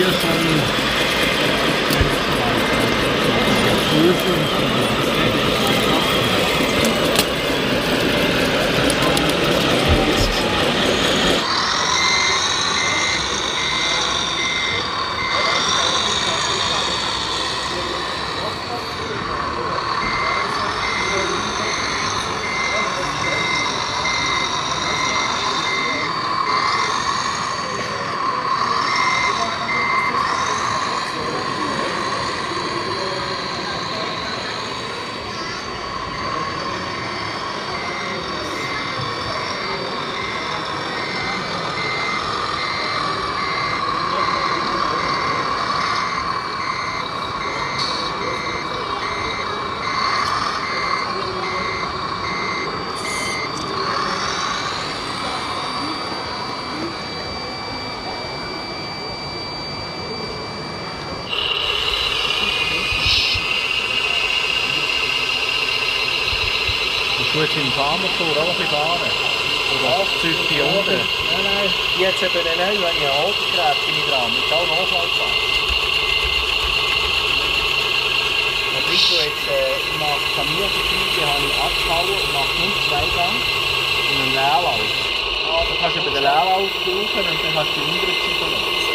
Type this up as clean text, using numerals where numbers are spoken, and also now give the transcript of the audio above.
hier schon Prüfung. Du jetzt im Farmertor auch ein bisschen fahren? Oder zügst die unten? Nein, jetzt eben nicht, wenn ich einen Haltergerät bin ich dran, mit auch Nachfallfahren. Und wie du jetzt nach Kamingetriebe habe ich abgehauen und mache nur 2 Gang in einem Leerlauf. Da kannst du eben den Leerlauf brauchen und dann kannst du die unteren Scheiben lassen.